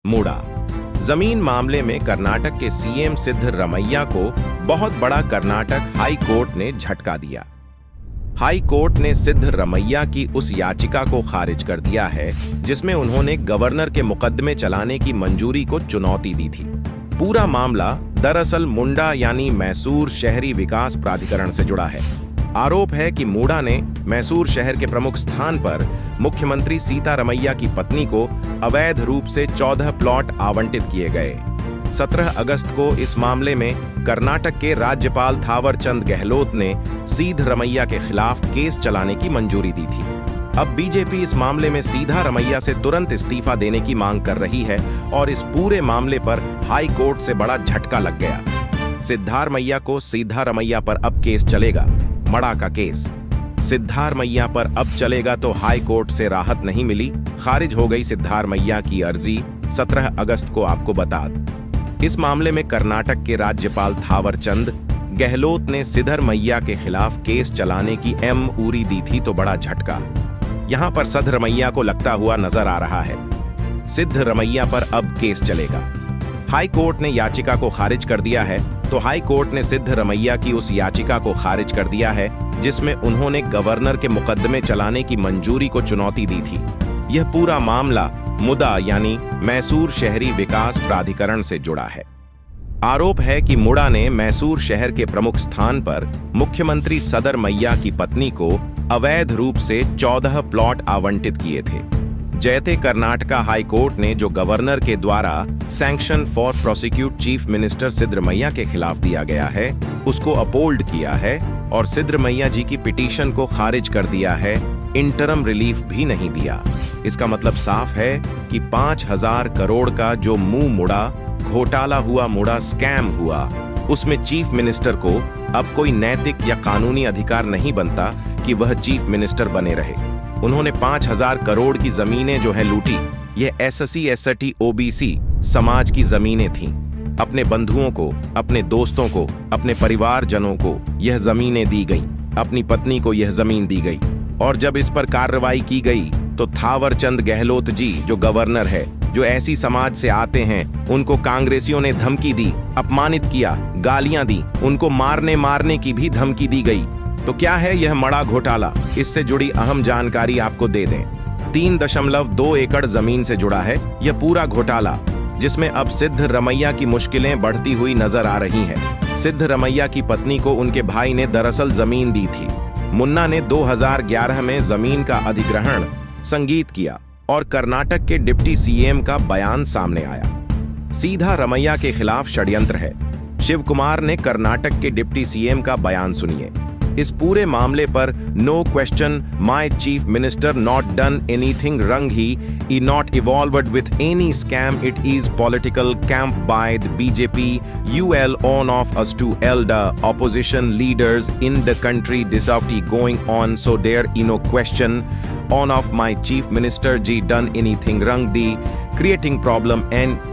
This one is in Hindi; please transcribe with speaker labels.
Speaker 1: मूडा जमीन मामले में कर्नाटक के सीएम सिद्धरमैया को बहुत बड़ा कर्नाटक हाई कोर्ट ने झटका दिया। हाई कोर्ट ने सिद्धरमैया की उस याचिका को खारिज कर दिया है जिसमें उन्होंने गवर्नर के मुकदमे चलाने की मंजूरी को चुनौती दी थी। पूरा मामला दरअसल मुंडा यानी मैसूर शहरी विकास प्राधिकरण से जुड़ा है। आरोप है कि मूडा ने मैसूर शहर के प्रमुख स्थान पर मुख्यमंत्री सीतारमैया की पत्नी को अवैध रूप से 14 प्लॉट आवंटित किए गए। 17 अगस्त को इस मामले में कर्नाटक के राज्यपाल थावरचंद गहलोत ने सिद्धरमैया के खिलाफ केस चलाने की मंजूरी दी थी। अब बीजेपी इस मामले में सिद्धरमैया से तुरंत इस्तीफा देने की मांग कर रही है और इस पूरे मामले पर हाई कोर्ट से बड़ा झटका लग गया। सिद्धरमैया को सिद्धरमैया पर अब केस चलेगा। मड़ा का केस सिद्धरमैया पर अब चलेगा तो हाई कोर्ट से राहत नहीं मिली। खारिज हो गई सिद्धरमैया की अर्जी। 17 अगस्त को आपको बता दें, इस मामले में कर्नाटक के राज्यपाल थावरचंद गहलोत ने सिद्धरमैया के खिलाफ केस चलाने की उरी दी थी तो बड़ा झटका यहां पर सिद्धरमैया को लगता हुआ नजर आ रहा है। सिद्धरमैया पर अब केस चलेगा। हाई कोर्ट ने याचिका को खारिज कर दिया है तो हाई कोर्ट ने सिद्धरमैया की उस याचिका को खारिज कर दिया है जिसमें उन्होंने गवर्नर के मुकदमे चलाने की मंजूरी को चुनौती दी थी। यह पूरा मामला मुडा यानी मैसूर शहरी विकास प्राधिकरण से जुड़ा है। आरोप है कि मुडा ने मैसूर शहर के प्रमुख स्थान पर मुख्यमंत्री सिद्धरमैया की पत्नी को अवैध रूप से 14 प्लॉट आवंटित किए थे। जयते कर्नाटका हाई कोर्ट ने जो गवर्नर के द्वारा sanction for prosecute chief minister Siddaramaiah के खिलाफ दिया गया है उसको अपोल्ड किया है और सिद्धरमैया जी की पिटीशन को खारिज कर दिया है। इंटरम रिलीफ भी नहीं दिया। इसका मतलब साफ है कि 5,000 करोड़ का जो मुंह मुड़ा घोटाला हुआ, मुड़ा स्कैम हुआ, उसमें चीफ मिनिस्टर को अब कोई नैतिक या कानूनी अधिकार नहीं बनता कि वह चीफ मिनिस्टर बने रहे। उन्होंने 5,000 करोड़ की जमीनें जो है लूटी। ये SC ST OBC समाज की जमीनें थीं। अपने बंधुओं को, अपने दोस्तों को, अपने परिवारजनों को यह जमीनें दी गईं। अपनी पत्नी को यह जमीन दी गई और जब इस पर कार्रवाई की गई तो थावरचंद गहलोत जी जो गवर्नर है, जो ऐसी समाज से आते हैं, उनको कांग्रेसियों ने धमकी दी, अपमानित किया, गालियां दी, उनको मारने की भी धमकी दी गई। तो क्या है यह मड़ा घोटाला? इससे जुड़ी अहम जानकारी आपको दे दें। 3.2 एकड़ जमीन से जुड़ा है यह पूरा घोटाला, जिसमें अब सिद्धरमैया की मुश्किलें बढ़ती हुई नजर आ रही हैं। सिद्धरमैया की पत्नी को उनके भाई ने दरअसल जमीन दी थी। मुन्ना ने 2011 में जमीन का अधिग्रहण संगीत किया और कर्नाटक के डिप्टी CM का बयान सामने आया। सिद्धरमैया के खिलाफ षड्यंत्र है। शिव कुमार ने कर्नाटक के डिप्टी CM का बयान सुनिए। इस पूरे मामले पर no question my chief minister not done anything रंग he not involved with any scam it is political camp by the BJP UL on of us to elder opposition leaders in the country disafty going on so there no question on of my chief minister ji done anything wrong the creating problem and